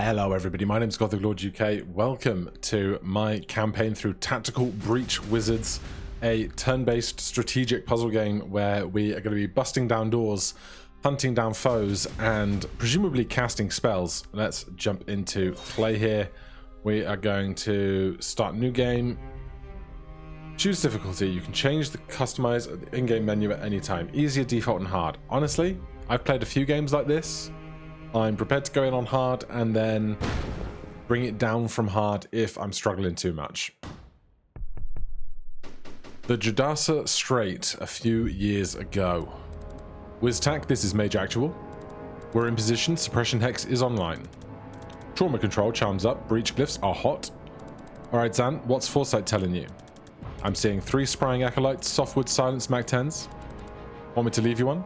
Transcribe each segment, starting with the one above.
Hello everybody, my name is Gothic Lord UK. Welcome to my campaign through Tactical Breach Wizards, a turn-based strategic puzzle game where we are going to be busting down doors, hunting down foes, and presumably casting spells. Let's jump into play here. We are going to start new game. Choose difficulty. You can change the customize the in-game menu at any time. Easier, default, and hard. Honestly, I've played a few games like this. I'm prepared to go in on hard and then bring it down from hard if I'm struggling too much. The Judasa Strait a few years ago. WizTac, this is Mage Actual. We're in position, Suppression Hex is online. Trauma Control, charms up, breach glyphs are hot. Alright Zan, what's Foresight telling you? I'm seeing 3 Sprying Acolytes, Softwood Silence Mag 10s. Want me to leave you one?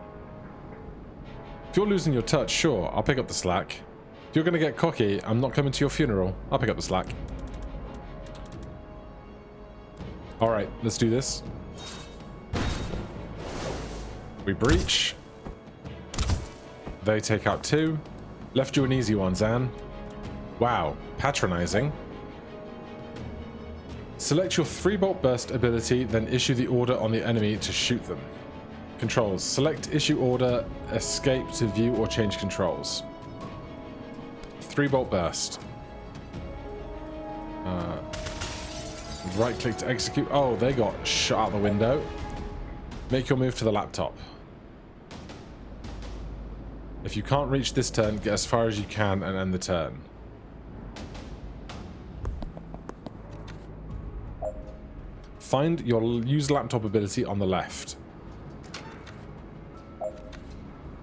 If you're losing your touch, sure, I'll pick up the slack. If you're going to get cocky, I'm not coming to your funeral. I'll pick up the slack. Alright, let's do this. We breach. They take out 2. Left you an easy one, Zan. Wow, patronizing. Select your 3-bolt burst ability, then issue the order on the enemy to shoot them. Controls. Select issue order, escape to view or change controls. 3-bolt burst. Right click to execute. Oh, they got shot out the window. Make your move to the laptop. If you can't reach this turn, get as far as you can and end the turn. Find your use laptop ability on the left.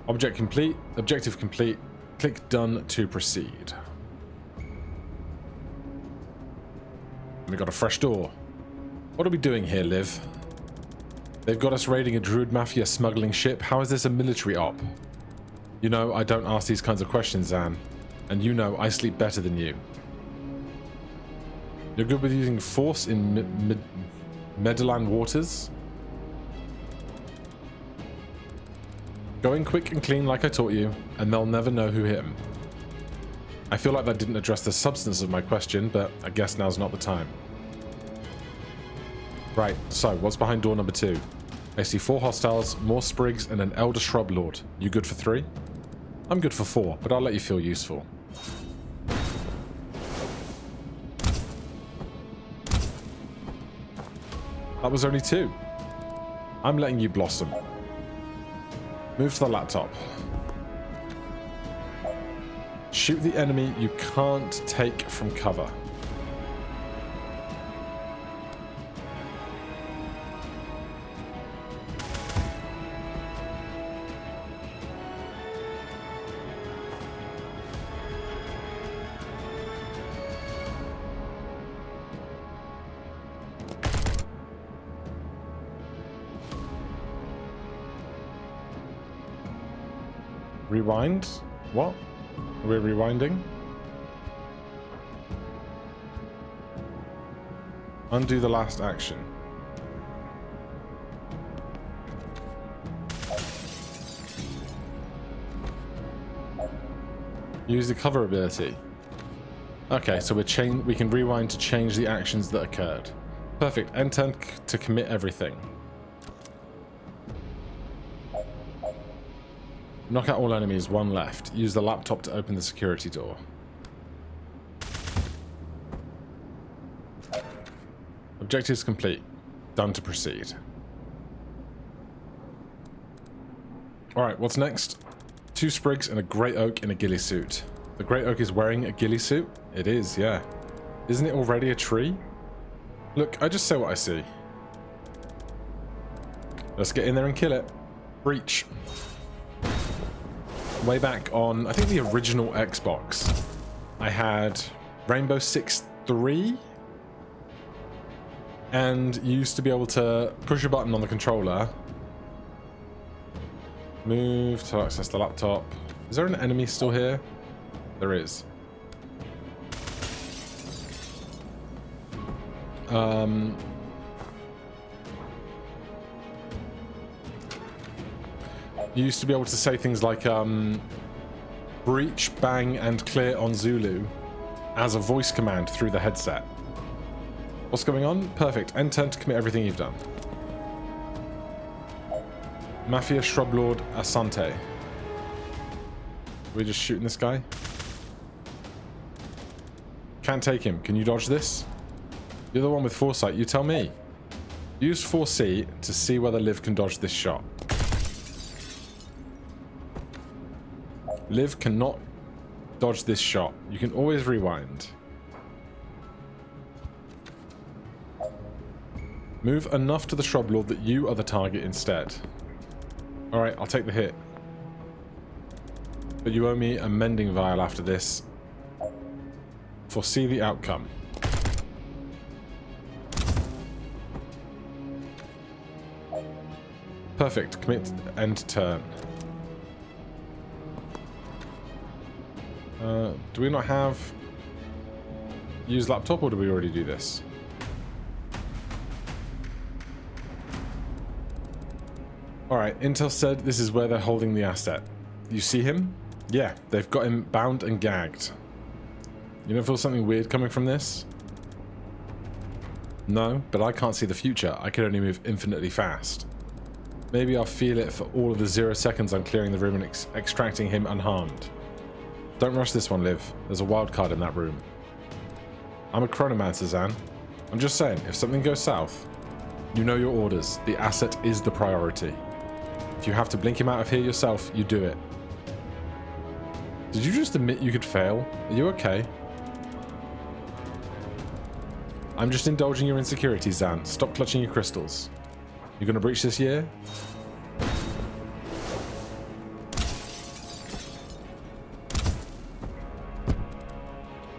Object complete, objective complete, click done to proceed. We got a fresh door. What are we doing here, Liv? They've got us raiding a Druid Mafia smuggling ship. How is this a military op? You know, I don't ask these kinds of questions, Zan. And you know I sleep better than you. You're good with using force in Meadowland waters? Going quick and clean like I taught you, and they'll never know who hit him. I feel like that didn't address the substance of my question, but I guess now's not the time. Right, so what's behind door number 2? I see 4 hostiles, more sprigs, and an elder shrub lord. You good for 3? I'm good for 4, but I'll let you feel useful. That was only 2. I'm letting you blossom. Move to the laptop. Shoot the enemy you can't take from cover. Rewind? What? We're rewinding? Undo the last action. Use the cover ability. Okay, so we can rewind to change the actions that occurred. Perfect. End turn to commit everything. Knock out all enemies, 1 left. Use the laptop to open the security door. Objectives complete. Done to proceed. Alright, what's next? 2 sprigs and a grey oak in a ghillie suit. The grey oak is wearing a ghillie suit? It is, yeah. Isn't it already a tree? Look, I just say what I see. Let's get in there and kill it. Breach. Way back on, I think the original Xbox, I had Rainbow Six 3, and you used to be able to push a button on the controller, move to access the laptop. Is there an enemy still here? There is. You used to be able to say things like, breach, bang, and clear on Zulu as a voice command through the headset. What's going on? Perfect. End turn to commit everything you've done. Mafia Shrub Lord Asante. Are we just shooting this guy? Can't take him. Can you dodge this? You're the one with foresight. You tell me. Use 4C to see whether Liv can dodge this shot. Liv cannot dodge this shot. You can always rewind. Move enough to the Shrub Lord that you are the target instead. Alright, I'll take the hit. But you owe me a mending vial after this. Foresee the outcome. Perfect. Commit end turn. Do we not have use laptop, or do we already do this? Alright, Intel said this is where they're holding the asset. You see him? Yeah, they've got him bound and gagged. You don't feel something weird coming from this? No, but I can't see the future. I can only move infinitely fast. Maybe I'll feel it for all of the 0 seconds I'm clearing the room and extracting him unharmed. Don't rush this one, Liv. There's a wild card in that room. I'm a chronomancer, Zan. I'm just saying, if something goes south, you know your orders. The asset is the priority. If you have to blink him out of here yourself, you do it. Did you just admit you could fail? Are you okay? I'm just indulging your insecurities, Zan. Stop clutching your crystals. You gonna breach this year?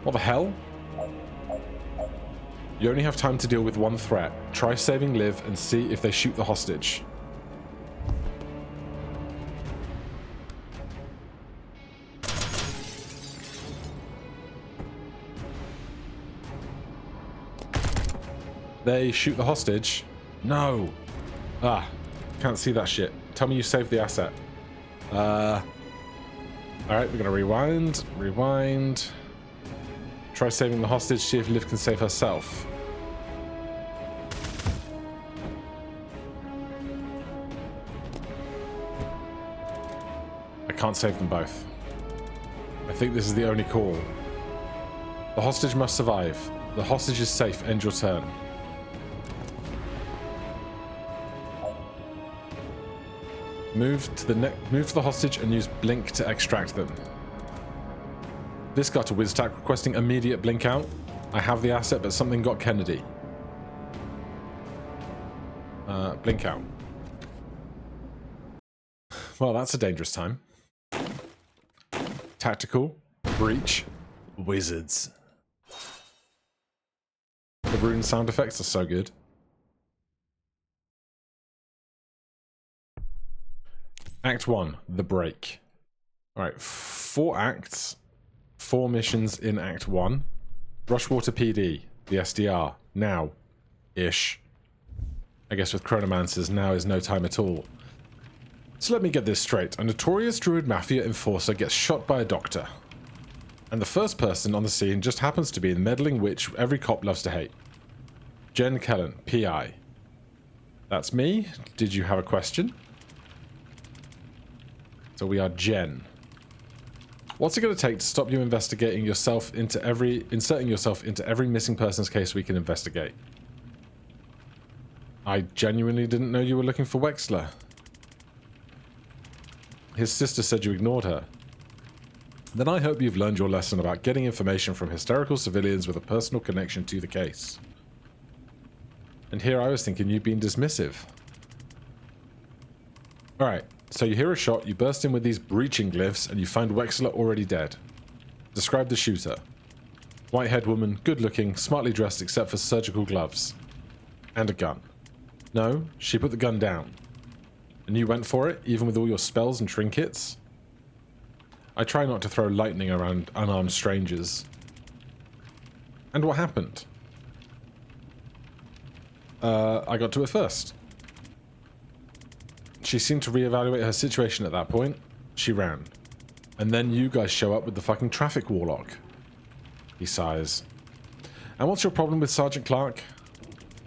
What the hell? You only have time to deal with one threat. Try saving Liv and see if they shoot the hostage. They shoot the hostage? No. Ah, can't see that shit. Tell me you saved the asset. Alright, we're gonna rewind. Rewind. Try saving the hostage, see if Liv can save herself. I can't save them both. I think this is the only call. The hostage must survive. The hostage is safe. End your turn. Move to the hostage and use blink to extract them. This got a whiz tack requesting immediate blink out. I have the asset, but something got Kennedy. Blink out. Well, that's a dangerous time. Tactical, breach, wizards. The rune sound effects are so good. Act 1, the break. Alright, 4 acts, 4 missions in Act 1. Rushwater PD, the SDR, now-ish. I guess with Chronomancers, now is no time at all. So let me get this straight. A notorious druid mafia enforcer gets shot by a doctor. And the first person on the scene just happens to be the meddling witch every cop loves to hate. Jen Kellen, PI. That's me. Did you have a question? So we are Jen. What's it going to take to stop you inserting yourself into every missing persons case we can investigate? I genuinely didn't know you were looking for Wexler. His sister said you ignored her. Then I hope you've learned your lesson about getting information from hysterical civilians with a personal connection to the case. And here I was thinking you'd been dismissive. Alright. So you hear a shot, you burst in with these breaching glyphs, and you find Wexler already dead. Describe the shooter. White-haired woman, good-looking, smartly dressed except for surgical gloves. And a gun. No, she put the gun down. And you went for it, even with all your spells and trinkets? I try not to throw lightning around unarmed strangers. And what happened? I got to it first. She seemed to reevaluate her situation at that point. She ran. And then you guys show up with the fucking Traffic Warlock. He sighs. And what's your problem with Sergeant Clark?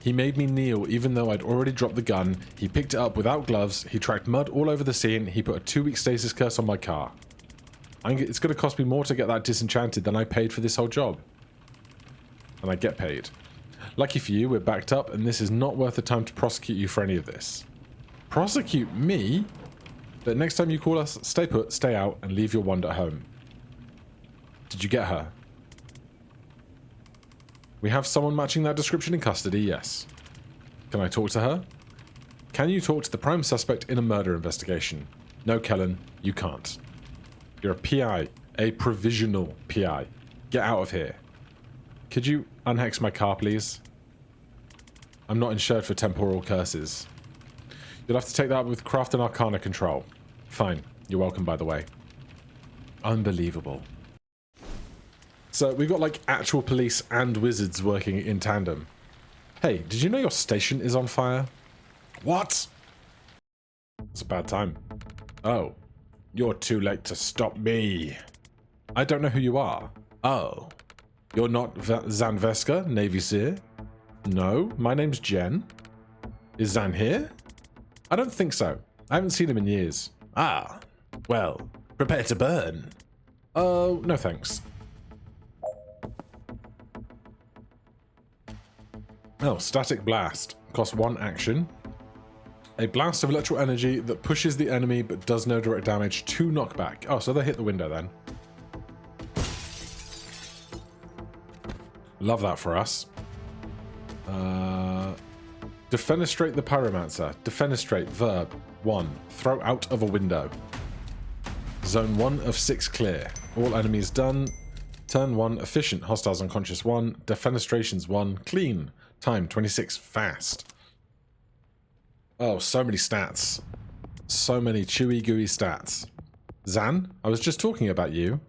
He made me kneel even though I'd already dropped the gun. He picked it up without gloves. He tracked mud all over the scene. He put a 2-week stasis curse on my car. It's going to cost me more to get that disenchanted than I paid for this whole job. And I get paid. Lucky for you, we're backed up, and this is not worth the time to prosecute you for any of this. Prosecute me? But next time you call us, stay put, stay out, and leave your wand at home. Did you get her? We have someone matching that description in custody, yes. Can I talk to her? Can you talk to the prime suspect in a murder investigation? No, Kellen, you can't. You're a PI, a provisional PI. Get out of here. Could you unhex my car, please? I'm not insured for temporal curses. You'll have to take that up with Craft and Arcana Control. Fine. You're welcome, by the way. Unbelievable. So we've got like actual police and wizards working in tandem. Hey, did you know your station is on fire? What? It's a bad time. Oh, you're too late to stop me. I don't know who you are. Oh, you're not Zanveska, Navy Seer? No, my name's Jen. Is Zan here? I don't think so. I haven't seen him in years. Ah, well, prepare to burn. Oh, no thanks. Oh, static blast. Costs 1 action. A blast of electrical energy that pushes the enemy but does no direct damage. 2 knockback. Oh, so they hit the window then. Love that for us. Defenestrate the pyromancer. Defenestrate, verb. 1. Throw out of a window. Zone 1 of 6 clear. All enemies done. Turn 1 efficient. Hostiles unconscious 1. Defenestrations 1. Clean. Time 26. Fast. Oh, so many stats. So many chewy gooey stats. Zan, I was just talking about you.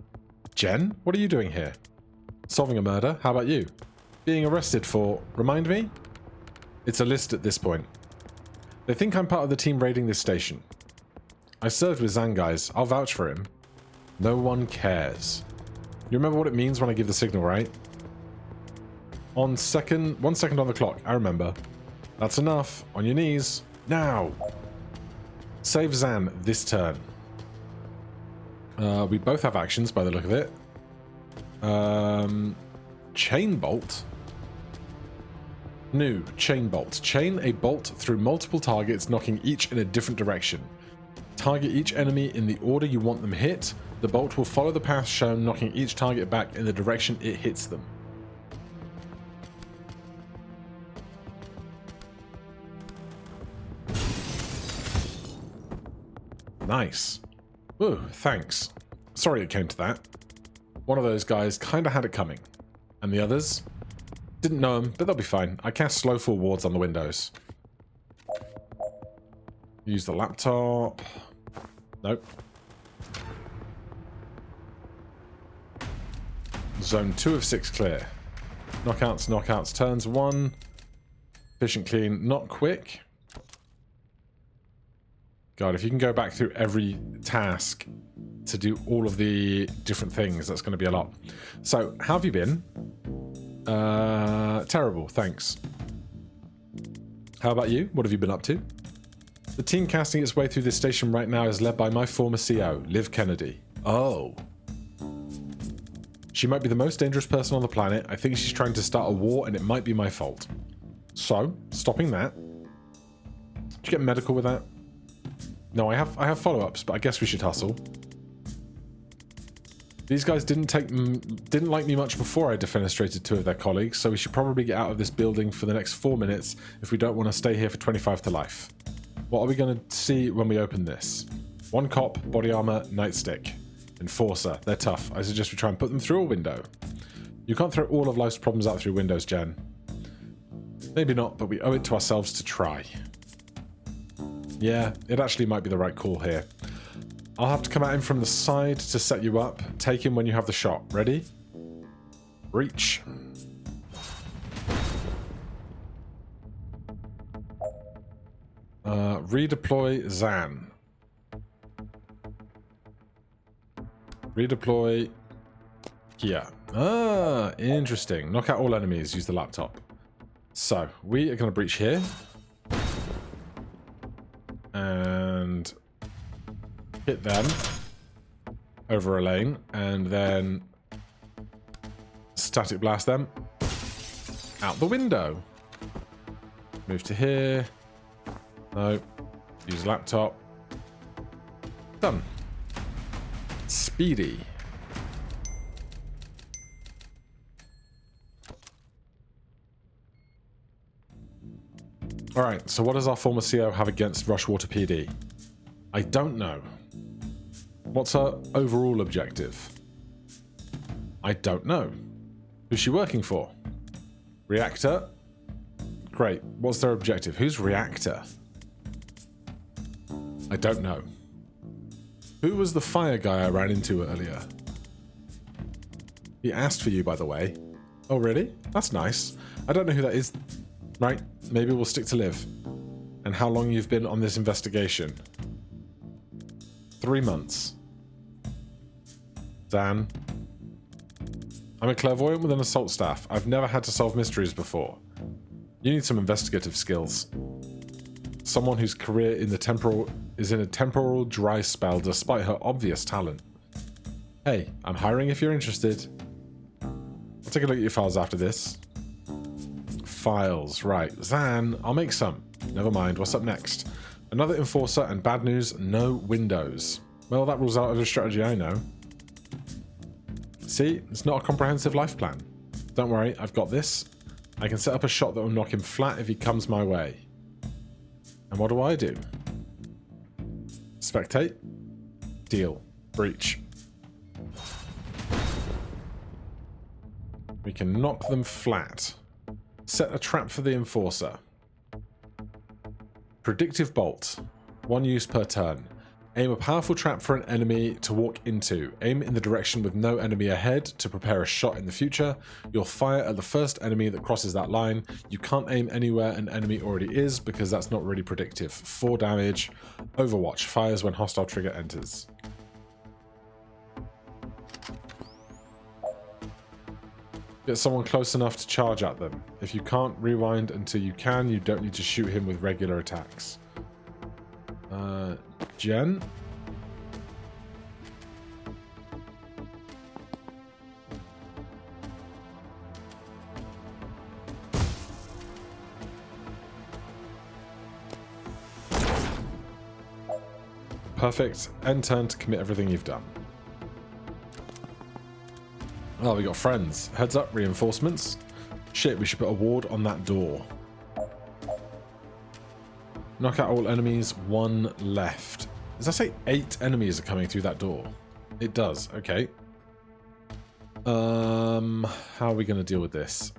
Jen, what are you doing here? Solving a murder. How about you? Being arrested for... Remind me? It's a list at this point. They think I'm part of the team raiding this station. I served with Zan, guys. I'll vouch for him. No one cares. You remember what it means when I give the signal, right? 1 second on the clock. I remember. That's enough. On your knees. Now. Save Zan this turn. We both have actions by the look of it. Chain bolt. New chain bolt. Chain a bolt through multiple targets, knocking each in a different direction. Target each enemy in the order you want them hit. The bolt will follow the path shown, knocking each target back in the direction it hits them. Nice. Ooh, thanks. Sorry it came to that. One of those guys kinda had it coming. And the others? Didn't know them, but they'll be fine. I cast slow fall wards on the windows. Use the laptop. Nope. Zone 2 of 6 clear. Knockouts, knockouts, turns 1. Efficient clean, not quick. God, if you can go back through every task to do all of the different things, that's going to be a lot. So, how have you been? Terrible, thanks. How about you? What have you been up to? The team casting its way through this station right now is led by my former CO, Liv Kennedy. Oh. She might be the most dangerous person on the planet. I think she's trying to start a war and it might be my fault. So, stopping that. Did you get medical with that? No, I have follow-ups, but I guess we should hustle. These guys didn't like me much before I defenestrated 2 of their colleagues, so we should probably get out of this building for the next 4 minutes if we don't want to stay here for 25 to life. What are we going to see when we open this? 1 cop, body armor, nightstick. Enforcer, they're tough. I suggest we try and put them through a window. You can't throw all of life's problems out through windows, Jen. Maybe not, but we owe it to ourselves to try. Yeah, it actually might be the right call here. I'll have to come at him from the side to set you up. Take him when you have the shot. Ready? Reach. Redeploy Zan. Redeploy here. Ah, interesting. Knock out all enemies. Use the laptop. So, we are going to breach here. And hit them over a lane. And then static blast them out the window. Move to here. No. Use laptop. Done. Speedy. Alright, so what does our former CO have against Rushwater PD? I don't know. What's her overall objective? I don't know. Who's she working for? Reactor? Great. What's their objective? Who's Reactor? I don't know. Who was the fire guy I ran into earlier? He asked for you, by the way. Oh, really? That's nice. I don't know who that is. Right, maybe we'll stick to Liv. And how long you've been on this investigation? 3 months. Dan. I'm a clairvoyant with an assault staff. I've never had to solve mysteries before. You need some investigative skills. Someone whose career is in a temporal dry spell despite her obvious talent. Hey, I'm hiring if you're interested. I'll take a look at your files after this. Files, right. Zan, I'll make some. Never mind, what's up next? Another enforcer and bad news, no windows. Well, that rules out every strategy I know. See, it's not a comprehensive life plan. Don't worry, I've got this. I can set up a shot that will knock him flat if he comes my way. And what do? Spectate. Deal. Breach. We can knock them flat. Set a trap for the enforcer. Predictive bolt. 1 use per turn. Aim a powerful trap for an enemy to walk into. Aim in the direction with no enemy ahead to prepare a shot in the future. You'll fire at the first enemy that crosses that line. You can't aim anywhere an enemy already is because that's not really predictive. 4 damage. Overwatch. Fires when hostile trigger enters. Get someone close enough to charge at them. If you can't rewind until you can, you don't need to shoot him with regular attacks. Jen? Perfect. End turn to commit everything you've done. Oh, we got friends. Heads up, reinforcements. Shit, we should put a ward on that door. Knock out all enemies, 1 left. Does that say 8 enemies are coming through that door? It does, okay. How are we going to deal with this?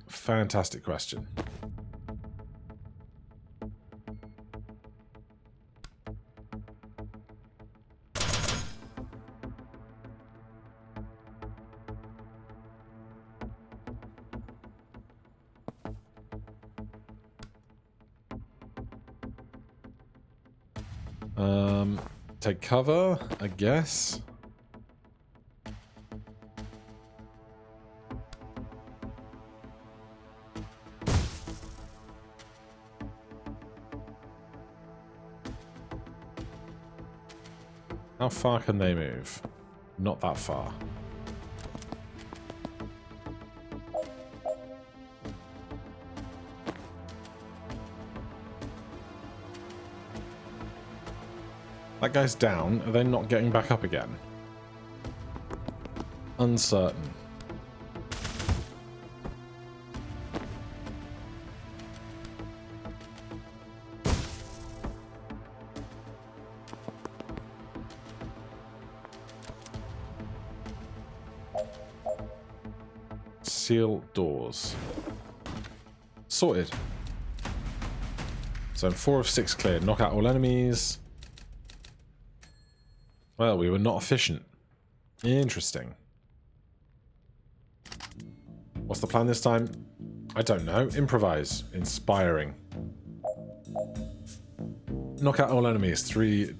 Fantastic question. Take cover, I guess. How far can they move? Not that far. That guy's down. Are they not getting back up again? Uncertain. Seal doors. Sorted. So 4 of 6 cleared. Knock out all enemies. Well, we were not efficient. Interesting. What's the plan this time? I don't know. Improvise. Inspiring. Knock out all enemies. 3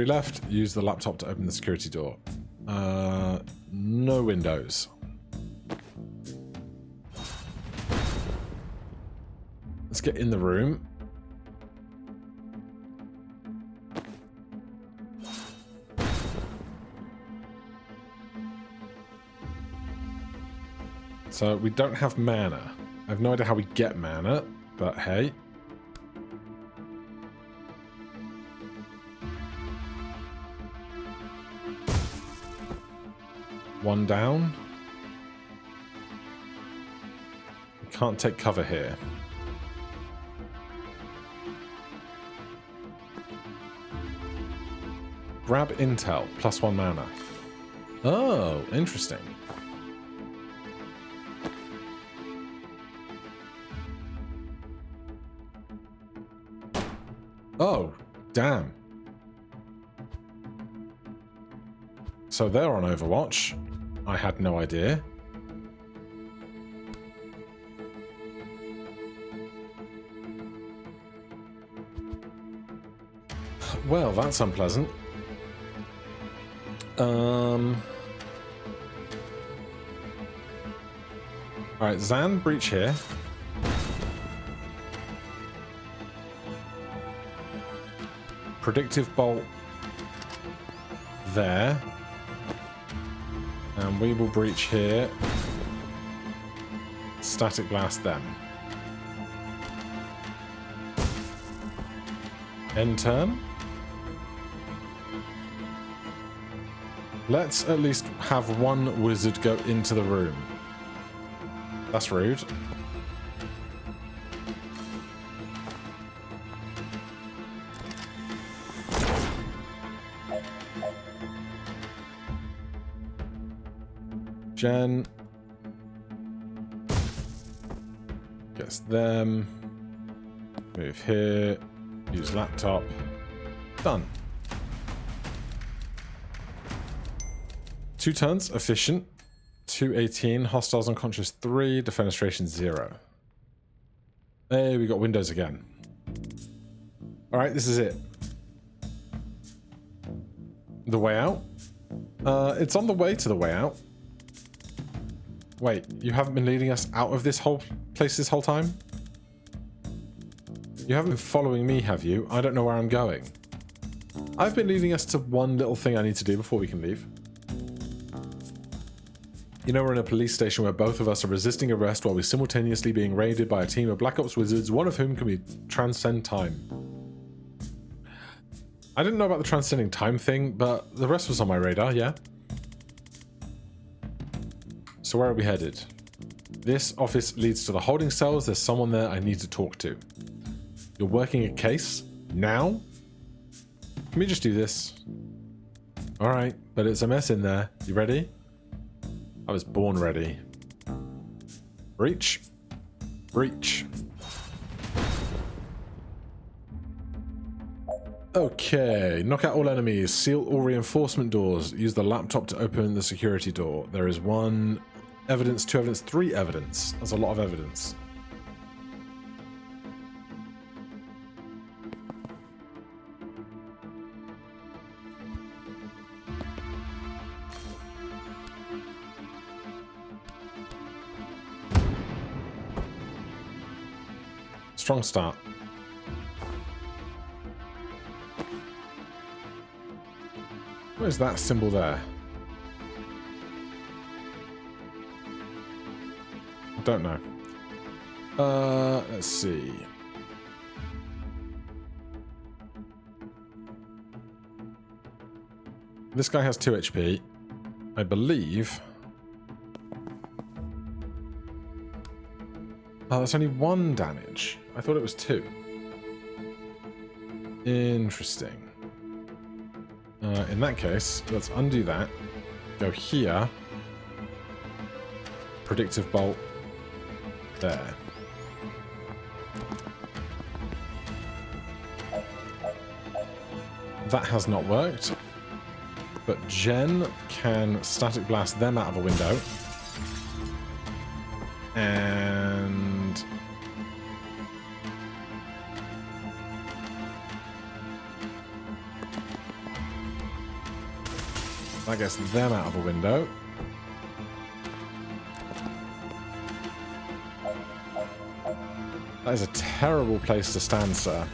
left. Use the laptop to open the security door. No windows. Let's get in the room. So we don't have mana. I have no idea how we get mana, but hey. One down. We can't take cover here. Grab intel, +1 mana. Oh, interesting. Oh, damn. So they're on Overwatch. I had no idea. Well, that's unpleasant. Alright, Zan, breach here. Predictive bolt there. And we will breach here. Static blast them. End turn. Let's at least have one wizard go into the room. That's rude. Jen gets them. Move here. Use laptop. Done. 2 turns, efficient. 218, hostiles unconscious 3, defenestration 0. Hey, we got windows again. Alright, this is it. The way out? It's on the way to the way out. Wait, you haven't been leading us out of this whole place this whole time? You haven't been following me, have you? I don't know where I'm going. I've been leading us to one little thing I need to do before we can leave. You know, we're in a police station where both of us are resisting arrest while we're simultaneously being raided by a team of Black Ops wizards, one of whom can transcend time. I didn't know about the transcending time thing, but the rest was on my radar, yeah? So where are we headed? This office leads to the holding cells. There's someone there I need to talk to. You're working a case? Now? Can we just do this? Alright, but it's a mess in there. You ready? I was born ready. Breach. Breach. Okay, knock out all enemies, seal all reinforcement doors, use the laptop to open the security door. There is 1 evidence, 2 evidence, 3 evidence. That's a lot of evidence. Strong start. Where's that symbol there? I don't know. Let's see. This guy has 2 HP. I believe. Oh, that's only 1 damage. I thought it was 2. Interesting. In that case, let's undo that. Go here. Predictive bolt. There. That has not worked. But Jen can static blast them out of a window. And That gets them out of a window. That is a terrible place to stand, sir.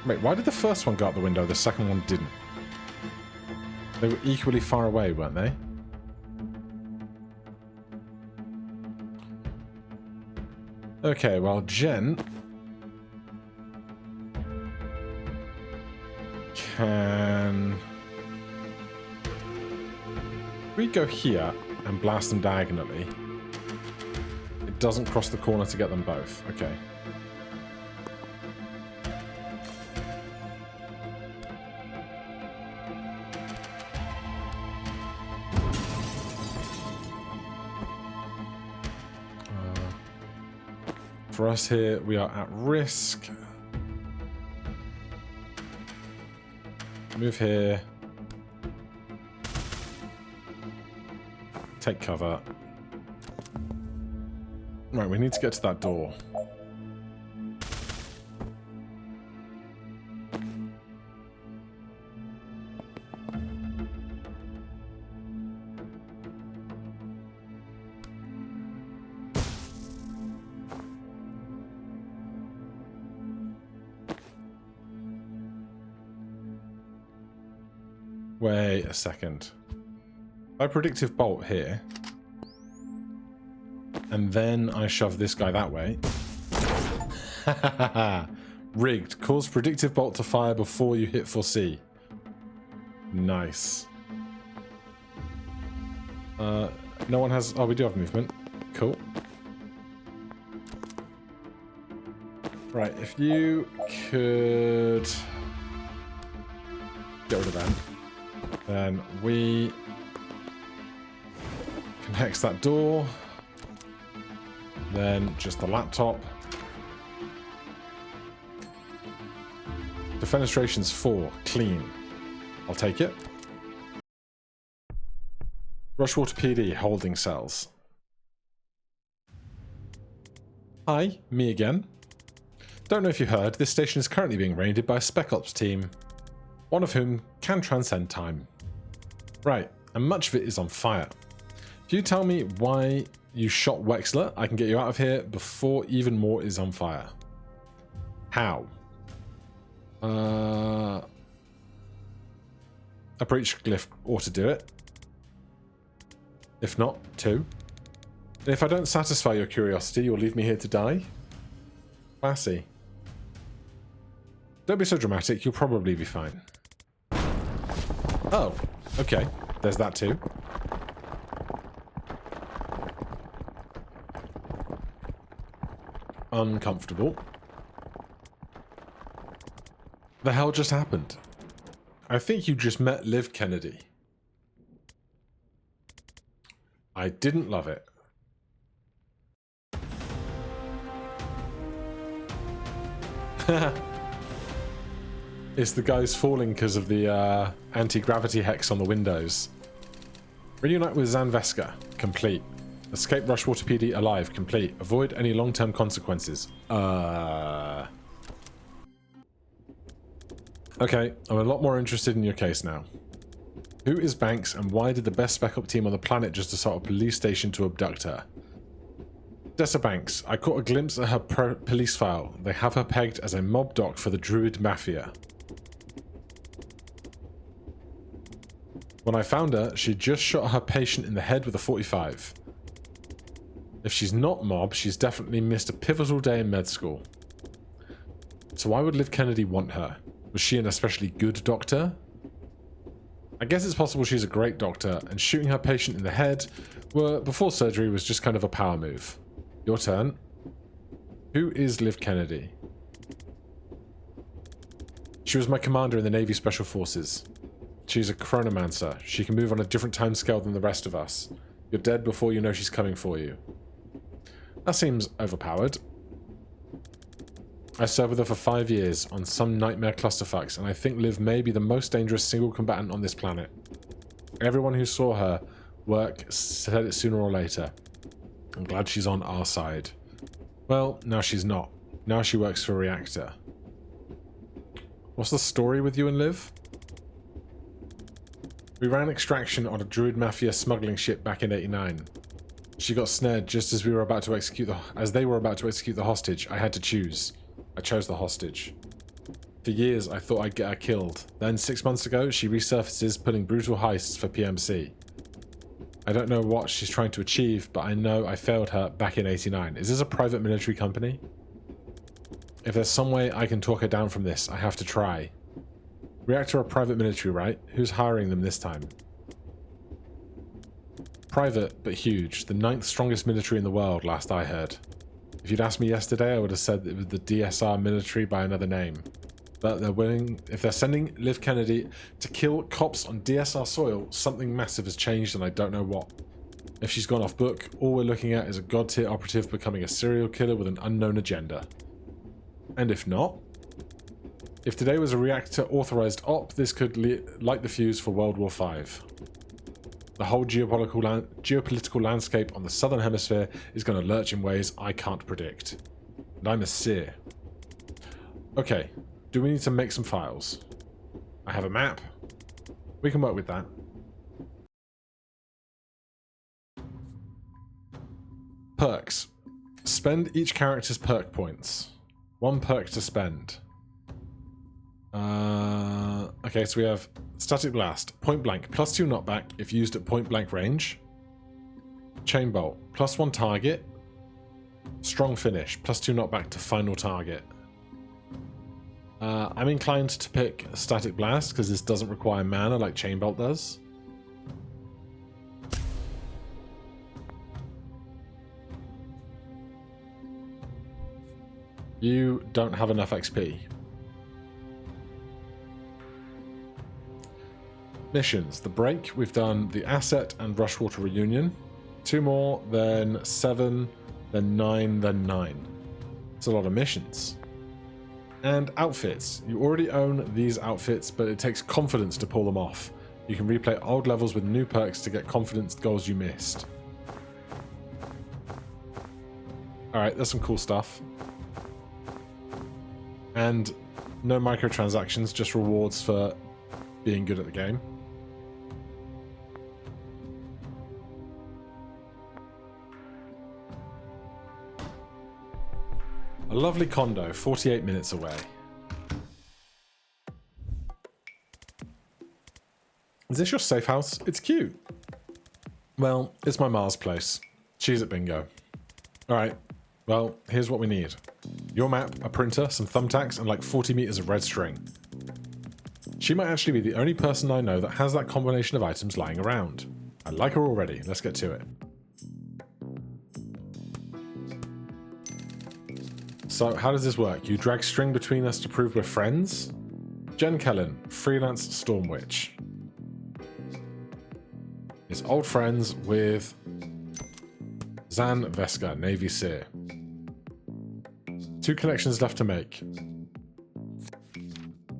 Wait, why did the first one go out the window, the second one didn't? They were equally far away, weren't they? Okay, well, Jen can we go here and blast them diagonally? It doesn't cross the corner to get them both. Okay. For us here, we are at risk. Move here. Take cover. Right, we need to get to that door. Wait a second. I predictive bolt here. And then I shove this guy that way. Rigged. Cause predictive bolt to fire before you hit foresee. Nice. No one has... Oh, we do have movement. Cool. Right, if you could... Get rid of them. Then we can hex that door. Then just the laptop. Defenestration's 4. Clean. I'll take it. Rushwater PD holding cells. Hi, me again. Don't know if you heard, this station is currently being raided by a Spec Ops team. One of whom can transcend time. Right, and much of it is on fire. If you tell me why you shot Wexler, I can get you out of here before even more is on fire. How? A breach glyph ought to do it. If not, 2. And if I don't satisfy your curiosity, you'll leave me here to die? Classy. Don't be so dramatic, you'll probably be fine. Oh, okay. There's that too. Uncomfortable. The hell just happened? I think you just met Liv Kennedy. I didn't love it. It's the guys falling because of the anti-gravity hex on the windows. Reunite with Zanveska. Complete. Escape Rushwater PD alive. Complete. Avoid any long-term consequences. Okay, I'm a lot more interested in your case now. Who is Banks and why did the best Spec Op team on the planet just assault a police station to abduct her? Dessa Banks. I caught a glimpse at her police file. They have her pegged as a mob doc for the Druid Mafia. When I found her, she just shot her patient in the head with a .45. If she's not mob, she's definitely missed a pivotal day in med school. So why would Liv Kennedy want her? Was she an especially good doctor? I guess it's possible she's a great doctor, and shooting her patient in the head before surgery was just kind of a power move. Your turn. Who is Liv Kennedy? She was my commander in the Navy Special Forces. She's a chronomancer. She can move on a different timescale than the rest of us. You're dead before you know she's coming for you. That seems overpowered. I served with her for 5 years on some nightmare clusterfucks, and I think Liv may be the most dangerous single combatant on this planet. Everyone who saw her work said it sooner or later. I'm glad she's on our side. Well, now she's not. Now she works for Reactor. What's the story with you and Liv? We ran extraction on a Druid Mafia smuggling ship back in '89. She got snared just as they were about to execute the hostage. I had to choose. I chose the hostage. For years, I thought I'd get her killed. Then 6 months ago, she resurfaces, pulling brutal heists for PMC. I don't know what she's trying to achieve, but I know I failed her back in '89. Is this a private military company? If there's some way I can talk her down from this, I have to try. Reactor are private military, right? Who's hiring them this time? Private, but huge. The 9th strongest military in the world, last I heard. If you'd asked me yesterday, I would have said it was the DSR military by another name. But they're willing. If they're sending Liv Kennedy to kill cops on DSR soil, something massive has changed and I don't know what. If she's gone off book, all we're looking at is a god-tier operative becoming a serial killer with an unknown agenda. And if not? If today was a reactor-authorized op, this could light the fuse for World War V. The whole geopolitical landscape on the southern hemisphere is going to lurch in ways I can't predict. And I'm a seer. Okay, do we need to make some files? I have a map. We can work with that. Perks. Spend each character's perk points. 1 perk to spend. Okay, so we have Static Blast, Point Blank, +2 knockback if used at point blank range. Chain Bolt, +1 target. Strong Finish, +2 knockback to final target. I'm inclined to pick Static Blast because this doesn't require mana like Chain Bolt does. You don't have enough XP. Missions. The Break, we've done the Asset and Rushwater Reunion. 2 more, then 7, then 9, then 9. It's a lot of missions. And outfits. You already own these outfits, but it takes confidence to pull them off. You can replay old levels with new perks to get confidence goals you missed. Alright, there's some cool stuff. And no microtransactions, just rewards for being good at the game. A lovely condo, 48 minutes away. Is this your safe house? It's cute. Well, it's my Mars place. She's at bingo. Alright, well, here's what we need. Your map, a printer, some thumbtacks, and like 40 meters of red string. She might actually be the only person I know that has that combination of items lying around. I like her already. Let's get to it. So, how does this work? You drag string between us to prove we're friends? Jen Kellen, freelance storm witch. Is old friends with Zan Veska, Navy Seer. 2 connections left to make.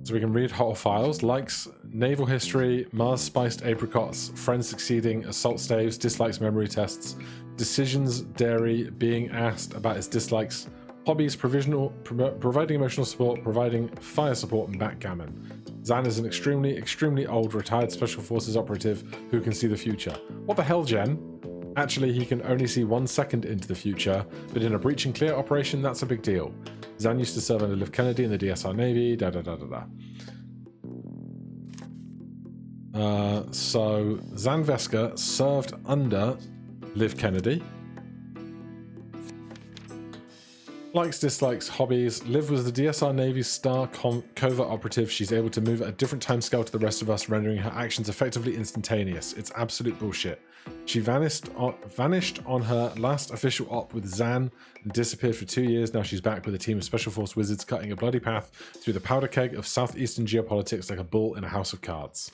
So we can read hot files. Likes naval history, Mars spiced apricots, friends succeeding, assault staves, dislikes memory tests, decisions dairy, being asked about his dislikes, hobbies, providing emotional support, providing fire support, and backgammon. Zan is an extremely old retired Special Forces operative who can see the future. What the hell, Jen? Actually, he can only see 1 second into the future, but in a breach and clear operation, that's a big deal. Zan used to serve under Liv Kennedy in the DSR Navy, so Zan Veska served under Liv Kennedy. Likes, dislikes, hobbies. Liv was the DSR Navy's star covert operative. She's able to move at a different timescale to the rest of us, rendering her actions effectively instantaneous. It's absolute bullshit. She vanished on her last official op with Zan and disappeared for 2 years. Now she's back with a team of Special Force wizards cutting a bloody path through the powder keg of southeastern geopolitics like a bull in a house of cards.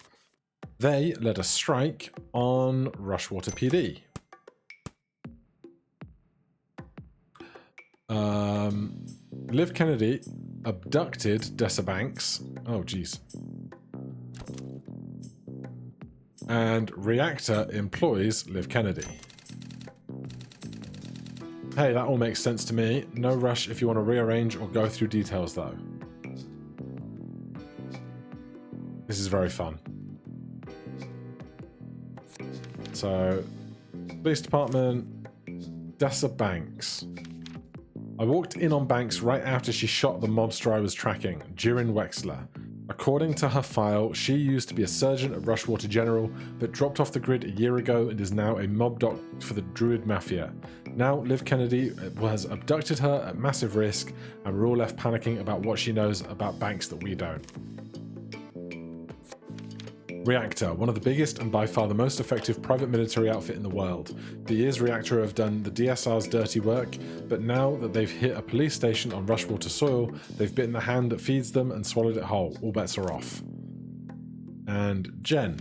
They led a strike on Rushwater PD. Liv Kennedy abducted Dessa Banks. Oh, jeez. And Reactor employs Liv Kennedy. Hey, that all makes sense to me. No rush if you want to rearrange or go through details, though. This is very fun. So, police department, Dessa Banks. I walked in on Banks right after she shot the mobster I was tracking, Jiren Wexler. According to her file, she used to be a surgeon at Rushwater General, but dropped off the grid a year ago and is now a mob doc for the Druid Mafia. Now, Liv Kennedy has abducted her at massive risk, and we're all left panicking about what she knows about Banks that we don't. Reactor, one of the biggest and by far the most effective private military outfit in the world. The years Reactor have done the DSR's dirty work, but now that they've hit a police station on Rushwater soil, they've bitten the hand that feeds them and swallowed it whole. All bets are off. And Jen.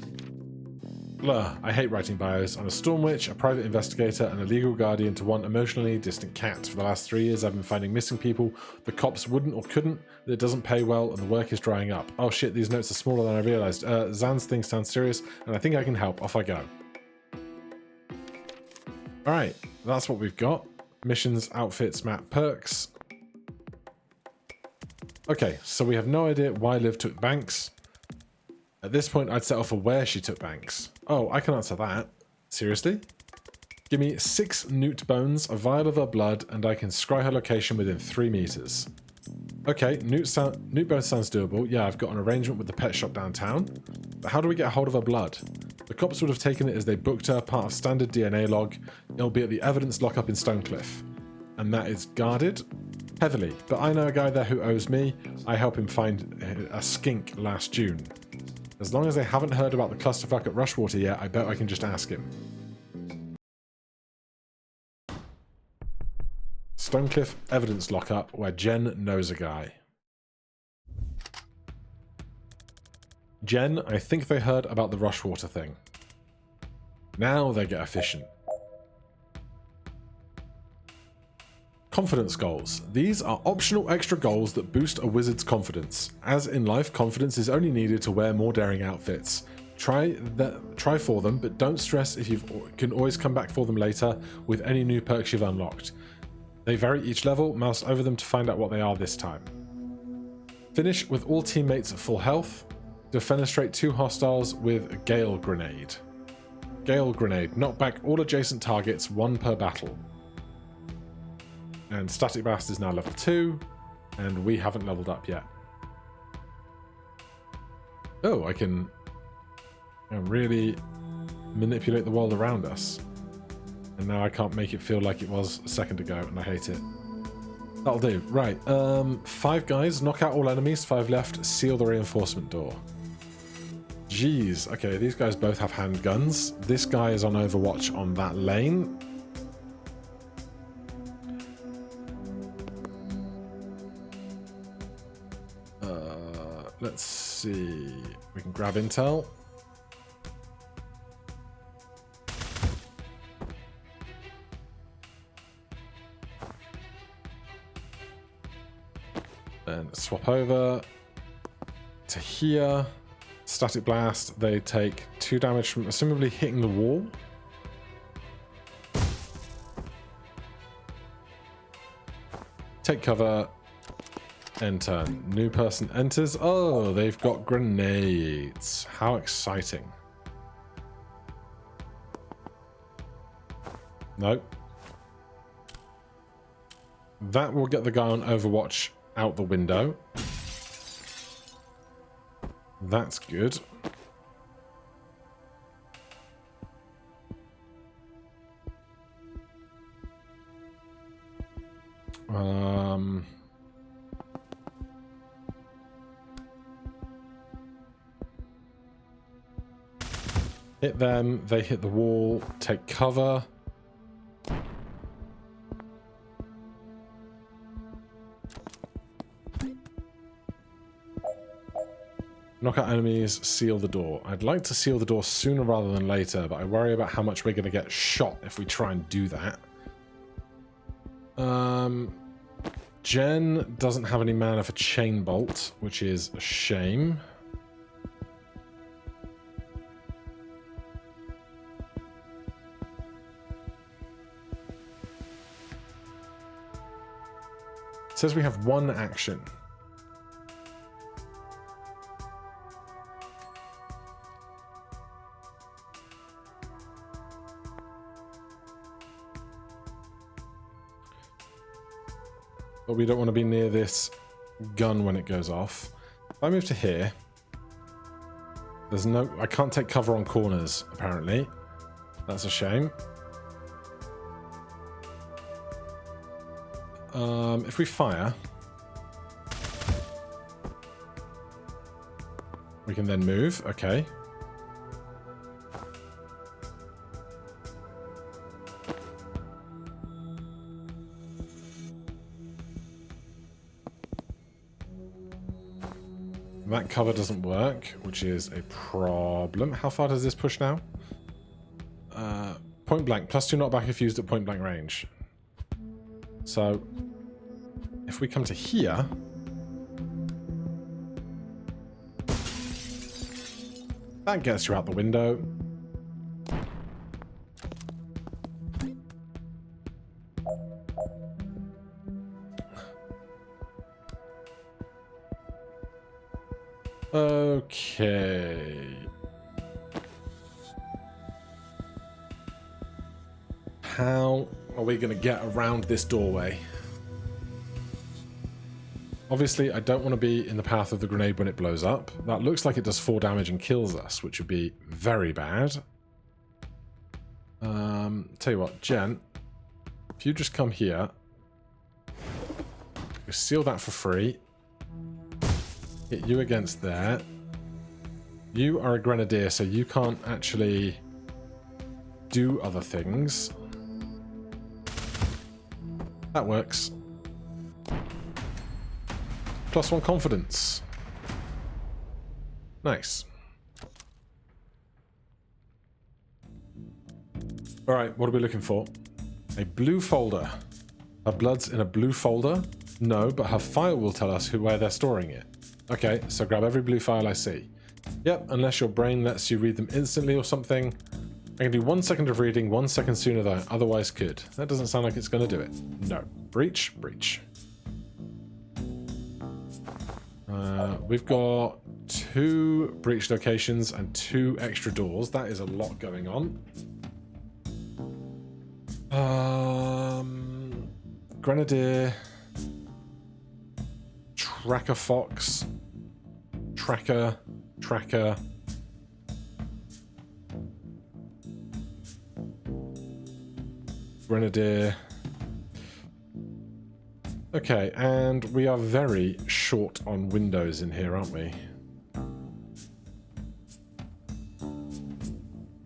Blur, I hate writing bios. I'm a storm witch, a private investigator, and a legal guardian to one emotionally distant cat. For the last 3 years I've been finding missing people the cops wouldn't or couldn't, that it doesn't pay well, and the work is drying up. Oh shit, these notes are smaller than I realised. Zan's thing sounds serious, and I think I can help. Off I go. Alright, that's what we've got. Missions, outfits, map, perks. Okay, so we have no idea why Liv took Banks. At this point, I'd settle for where she took Banks. Oh, I can answer that. Seriously? Give me 6 newt bones, a vial of her blood, and I can scry her location within 3 meters. Okay, newt bones sounds doable. Yeah, I've got an arrangement with the pet shop downtown. But how do we get a hold of her blood? The cops would have taken it as they booked her, part of standard DNA log. It'll be at the evidence lockup in Stonecliff. And that is guarded? Heavily. But I know a guy there who owes me. I helped him find a skink last June. As long as they haven't heard about the clusterfuck at Rushwater yet, I bet I can just ask him. Stonecliff evidence lockup, where Jen knows a guy. Jen, I think they heard about the Rushwater thing. Now they get efficient. Confidence goals. These are optional extra goals that boost a wizard's confidence. As in life, confidence is only needed to wear more daring outfits. Try for them, but don't stress if you can always come back for them later with any new perks you've unlocked. They vary each level, mouse over them to find out what they are this time. Finish with all teammates at full health. Defenestrate 2 hostiles with a Gale Grenade. Gale Grenade. Knock back all adjacent targets, 1 per battle. And Static Blast is now level 2, and we haven't leveled up yet. Oh, I can really manipulate the world around us. And now I can't make it feel like it was a second ago, and I hate it. That'll do. Right, 5 guys, knock out all enemies, 5 left, seal the reinforcement door. Jeez, okay, these guys both have handguns. This guy is on Overwatch on that lane. Let's see. We can grab intel. Then swap over to here. Static Blast. They take 2 damage from assumably hitting the wall. Take cover. End turn. New person enters. Oh, they've got grenades. How exciting. Nope. That will get the guy on Overwatch out the window. That's good. Hit them, they hit the wall, take cover. Knock out enemies, seal the door. I'd like to seal the door sooner rather than later, but I worry about how much we're going to get shot if we try and do that. Jen doesn't have any mana for chain bolt, which is a shame. It says we have 1 action. but we don't want to be near this gun when it goes off. If I move to here, there's no... I can't take cover on corners, apparently. That's a shame. If we fire, we can then move. Okay. That cover doesn't work, which is a problem. How far does this push now? Point blank. +2 knockback if used at point blank range. So, if we come to here... that gets you out the window. Okay. How are we going to get around this doorway? Obviously, I don't want to be in the path of the grenade when it blows up. That looks like it does 4 damage and kills us, which would be very bad. Tell you what, Jen, if you just come here, we seal that for free. Hit you against there. You are a grenadier, so you can't actually do other things. That works. +1 confidence. Nice. Alright, what are we looking for? A blue folder. Her blood's in a blue folder? No, but her file will tell us where they're storing it. Okay, so grab every blue file I see. Yep, unless your brain lets you read them instantly or something. I can do 1 second of reading, 1 second sooner than I otherwise could. That doesn't sound like it's going to do it. No. Breach, breach. We've got 2 breach locations and 2 extra doors. That is a lot going on. Grenadier. Tracker Fox. Tracker. Grenadier. Okay, and we are very short on windows in here, aren't we?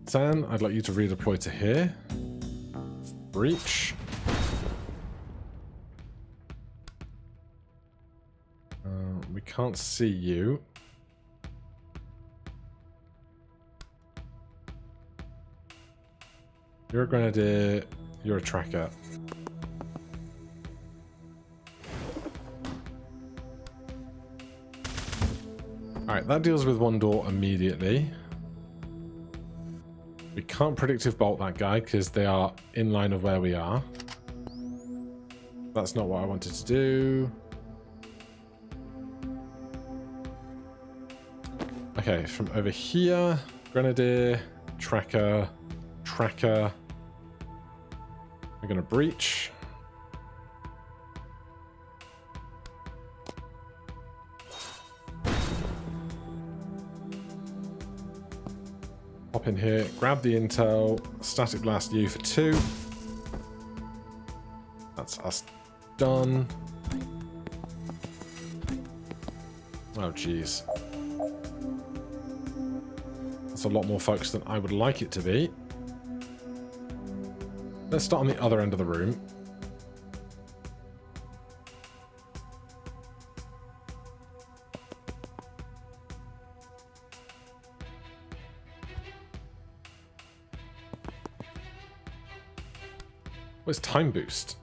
San, I'd like you to redeploy to here. Breach. We can't see you. You're a grenadier, you're a tracker. Alright, that deals with 1 door immediately. We can't predictive bolt that guy because they are in line of where we are. That's not what I wanted to do. Okay, from over here, grenadier, tracker. We're going to breach. Hop in here, grab the intel, static blast you for 2. That's us done. Oh, jeez. That's a lot more folks than I would like it to be. Let's start on the other end of the room. What's time boost?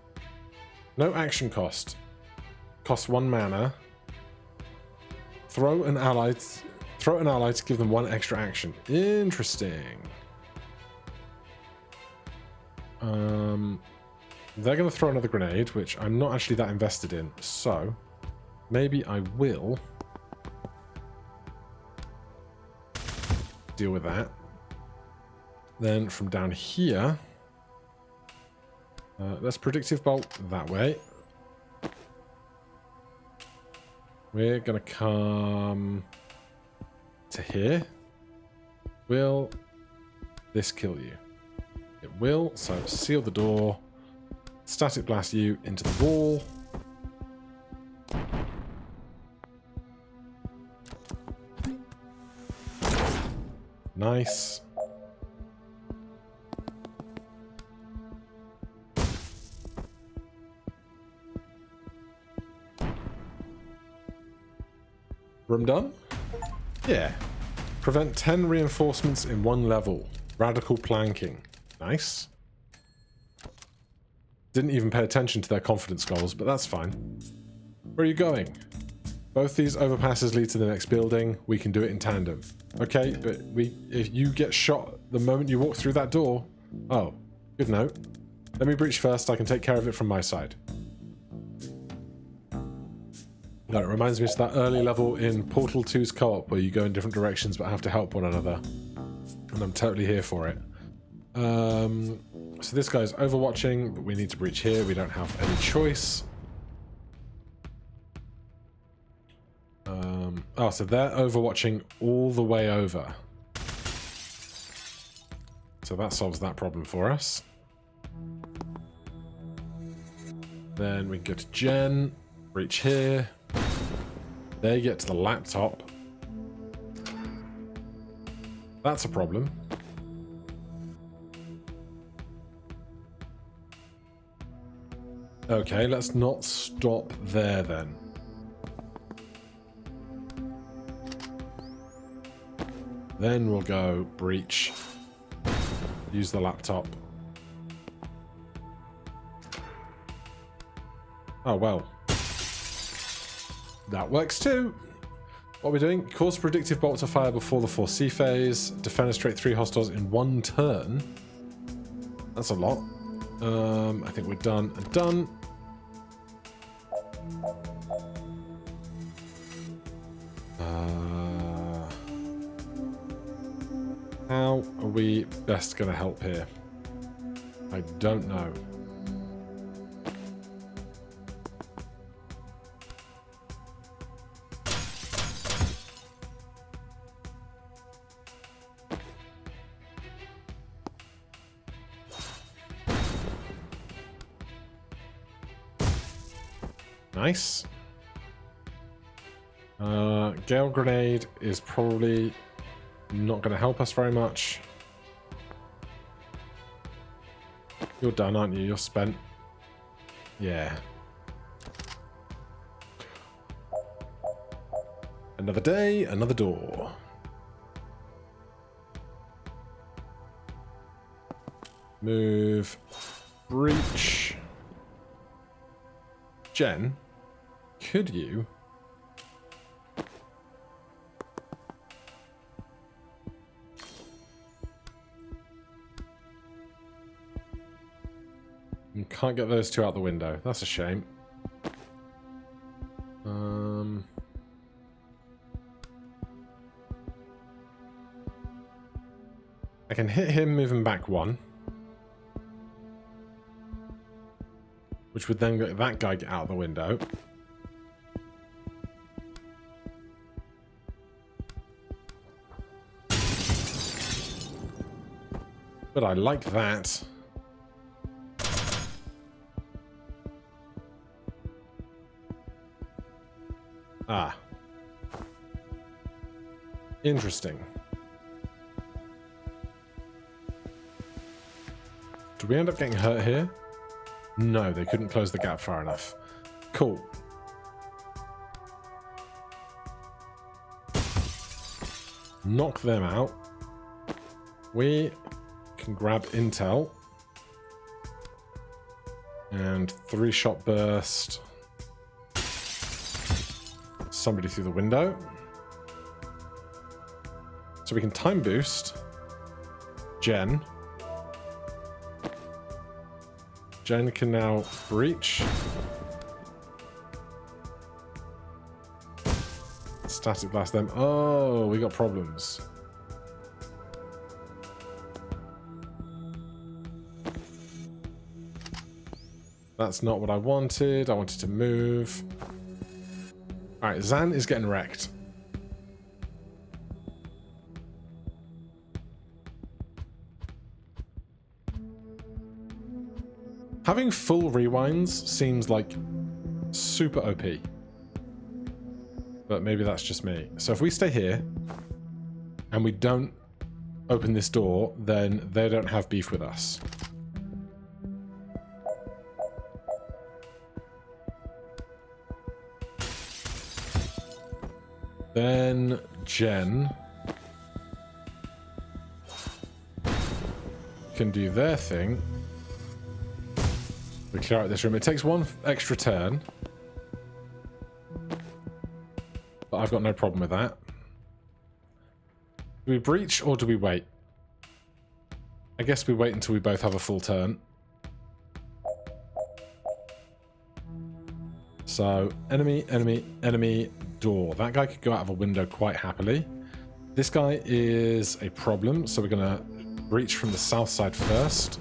No action cost. Cost 1 mana. Throw an ally to give them 1 extra action. Interesting. They're going to throw another grenade, which I'm not actually that invested in. So, maybe I will deal with that. Then from down here, let's predictive bolt that way. We're gonna come to here. Will this kill you? It will, so seal the door. Static blast you into the wall. Nice. Room done? Yeah. Prevent 10 reinforcements in one level. Radical planking. Nice. Didn't even pay attention to their confidence goals, but that's fine. Where are you going? Both these overpasses lead to the next building. We can do it in tandem. Okay, but if you get shot the moment you walk through that door... Oh, good note. Let me breach first. I can take care of it from my side. That reminds me of that early level in Portal 2's co-op where you go in different directions but have to help one another. And I'm totally here for it. So this guy's overwatching, but we need to breach here. We don't have any choice. Oh, so they're overwatching all the way over. So that solves that problem for us. Then we go to Jen, breach here. They get to the laptop. That's a problem. Okay, let's not stop there then. Then we'll go breach. Use the laptop. Oh, well. That works too. What are we doing? Cause predictive bolt to fire before the 4C phase. Defenestrate 3 hostiles in 1 turn. That's a lot. I think we're done and done. How are we best going to help here? I don't know. Nice. Gale grenade is probably not going to help us very much. You're done, aren't you? You're spent. Yeah. Another day, another door. Move. Breach. Jen, could you... Can't get those two out the window. That's a shame. I can hit him moving back 1. Which would then get that guy out the window. But I like that. Ah. Interesting. Did we end up getting hurt here? No, they couldn't close the gap far enough. Cool. Knock them out. We can grab intel. And 3-shot burst. Somebody through the window. So we can time boost Jen. Jen can now breach. Static blast them. Oh, we got problems. That's not what I wanted. I wanted to move. Alright, Zan is getting wrecked. Having full rewinds seems like super OP. But maybe that's just me. So if we stay here and we don't open this door, then they don't have beef with us. Then Jen can do their thing. We clear out this room. It takes one extra turn. But I've got no problem with that. Do we breach or do we wait? I guess we wait until we both have a full turn. So, enemy, enemy, enemy, door. That guy could go out of a window quite happily. This guy is a problem, so we're going to breach from the south side first.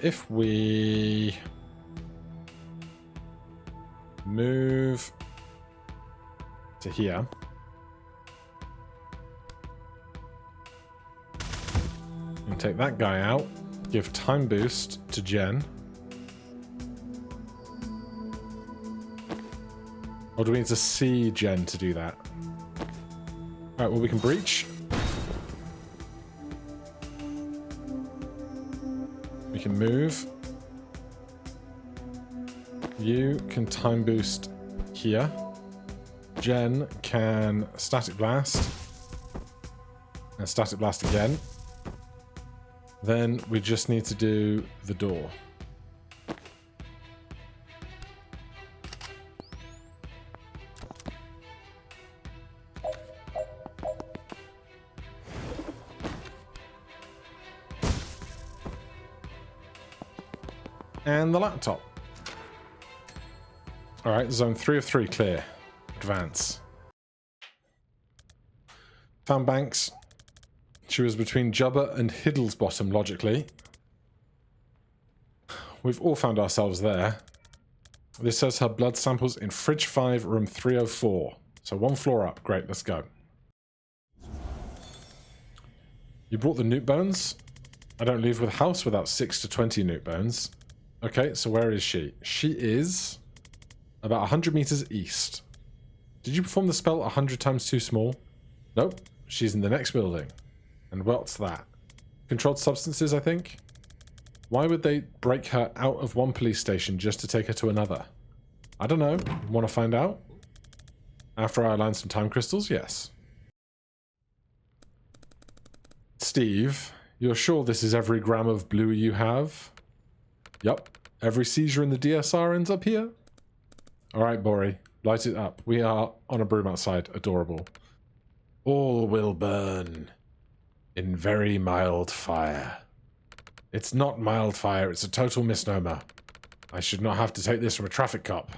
If we move to here, and take that guy out, give time boost to Jen. Or do we need to see Jen to do that? Alright, well we can breach. We can move. You can time boost here. Jen can static blast. And static blast again. Then we just need to do the door. And the laptop. Alright, zone 3 of 3 clear. Advance. Found Banks. She was between Jubber and Hiddlesbottom, logically. We've all found ourselves there. This says her blood samples in Fridge 5, room 304. So one floor up. Great, let's go. You brought the nuke bones? I don't leave with house without 6 to 20 nuke bones. Okay, so where is she? She is about 100 meters east. Did you perform the spell 100 times too small? Nope, she's in the next building. And what's that? Controlled substances, I think? Why would they break her out of one police station just to take her to another? I don't know. Want to find out? After I align some time crystals, yes. Steve, you're sure this is every gram of blue you have? Yup. Every seizure in the DSR ends up here? Alright, Bori. Light it up. We are on a broom outside. Adorable. All will burn. In very mild fire. It's not mild fire. It's a total misnomer. I should not have to take this from a traffic cop.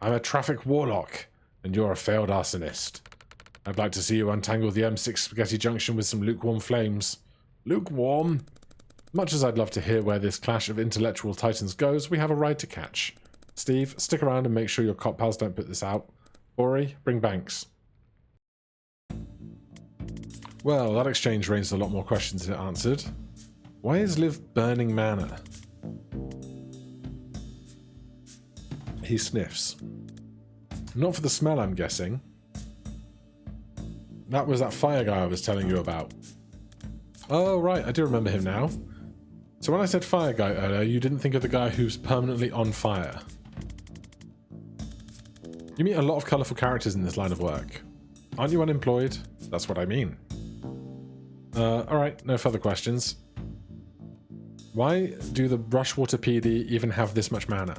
I'm a Traffic Warlock, and you're a failed arsonist. I'd like to see you untangle the M6 Spaghetti Junction with some lukewarm flames. Lukewarm? Much as I'd love to hear where this clash of intellectual titans goes, we have a ride to catch. Steve, stick around and make sure your cop pals don't put this out. Ori, bring Banks. Well, that exchange raised a lot more questions than it answered. Why is Liv burning mana? He sniffs. Not for the smell, I'm guessing. That was that fire guy I was telling you about. Oh, right, I do remember him now. So when I said fire guy earlier, you didn't think of the guy who's permanently on fire. You meet a lot of colourful characters in this line of work. Aren't you unemployed? That's what I mean. Alright, no further questions. Why do the Brushwater PD even have this much mana?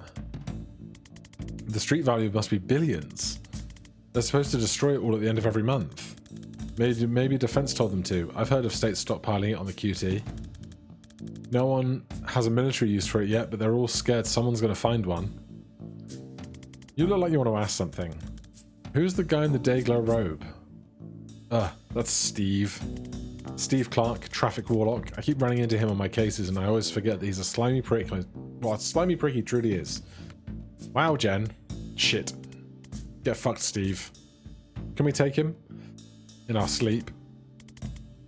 The street value must be billions. They're supposed to destroy it all at the end of every month. Maybe Defense told them to. I've heard of states stockpiling it on the QT. No one has a military use for it yet, but they're all scared someone's going to find one. You look like you want to ask something. Who's the guy in the Dayglow robe? That's Steve. Steve Clark, Traffic Warlock. I keep running into him on my cases and I always forget that he's a slimy prick. Well, a slimy prick he truly is. Wow, Jen. Shit. Get fucked, Steve. Can we take him? In our sleep.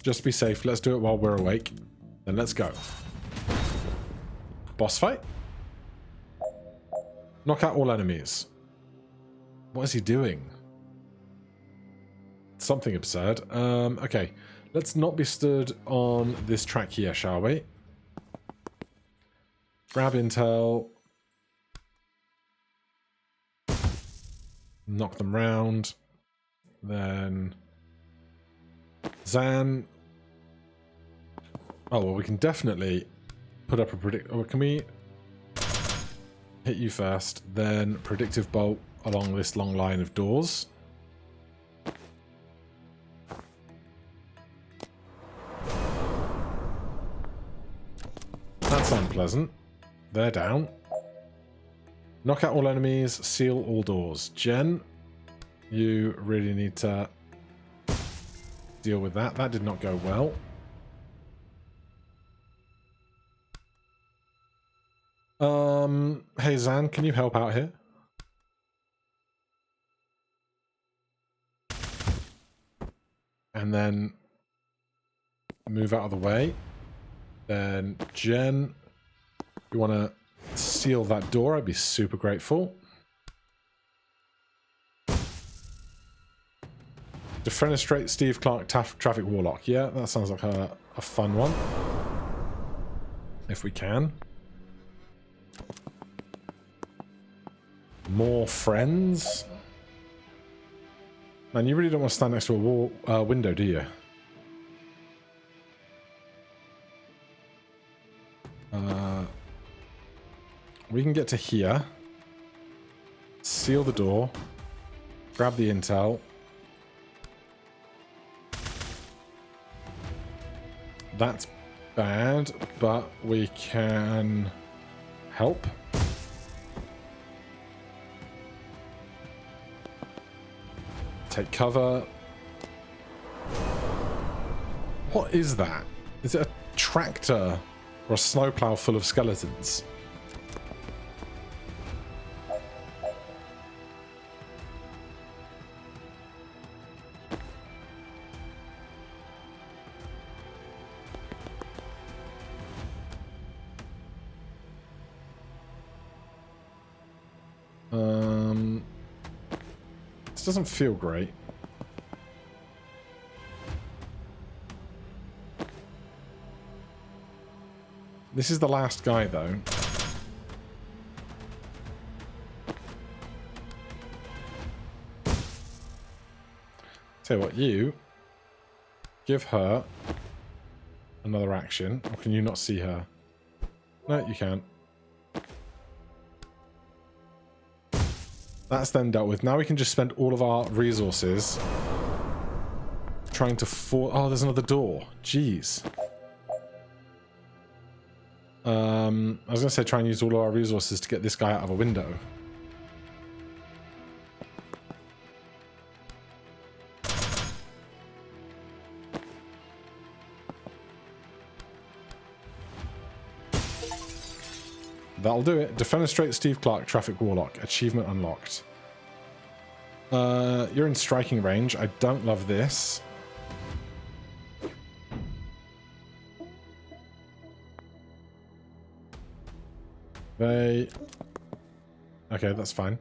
Just be safe. Let's do it while we're awake. Then let's go. Boss fight? Knock out all enemies. What is he doing? Something absurd. Okay. Let's not be stood on this track here, shall we? Grab intel. Knock them round. Then... Zan. Oh, well, we can definitely put up a Oh, can we hit you first, then predictive bolt along this long line of doors. That's unpleasant. They're down. Knock out all enemies, seal all doors. Jen, you really need to deal with that. That did not go well. Hey Zan, can you help out here? And then move out of the way. Then Jen, you want to seal that door? I'd be super grateful. Defenestrate Steve Clark, Traffic Warlock. Yeah, that sounds like a fun one. If we can. More friends. Man, you really don't want to stand next to a wall, window, do you? We can get to here. Seal the door. Grab the intel. That's bad, but we can help. Take cover. What is that? Is it a tractor or a snowplow full of skeletons? This doesn't feel great. This is the last guy, though. Tell you what, you give her another action. Or can you not see her? No, you can't. That's then dealt with. Now we can just spend all of our resources trying to Oh, there's another door. Jeez. I was going to say try and use all of our resources to get this guy out of a window. That'll do it. Defenestrate Steve Clark, Traffic Warlock. Achievement unlocked. You're in striking range. I don't love this. Okay, that's fine.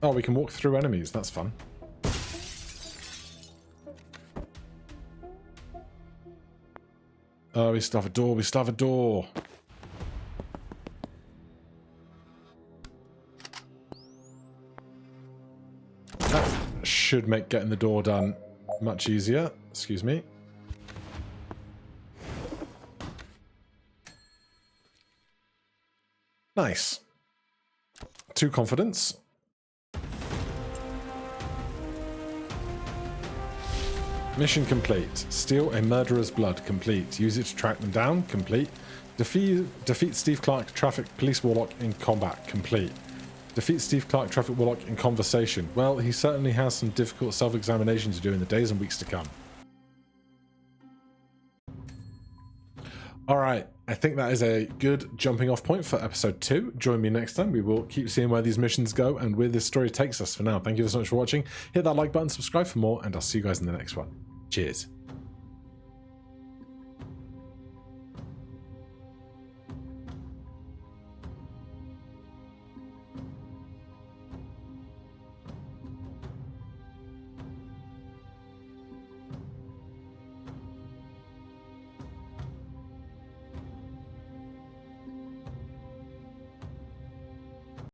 Oh, we can walk through enemies. That's fun. Oh, we still have a door. We still have a door. Should make getting the door done much easier. Excuse me. Nice. 2 confidence. Mission complete. Steal a murderer's blood. Complete. Use it to track them down. Complete. Defeat Steve Clark, Traffic Police Warlock in combat. Complete. Defeat Steve Clark, Traffic Warlock in conversation. Well, he certainly has some difficult self-examination to do in the days and weeks to come. Alright, I think that is a good jumping off point for episode 2. Join me next time. We will keep seeing where these missions go and where this story takes us. For now, thank you so much for watching. Hit that like button, subscribe for more, and I'll see you guys in the next one. Cheers.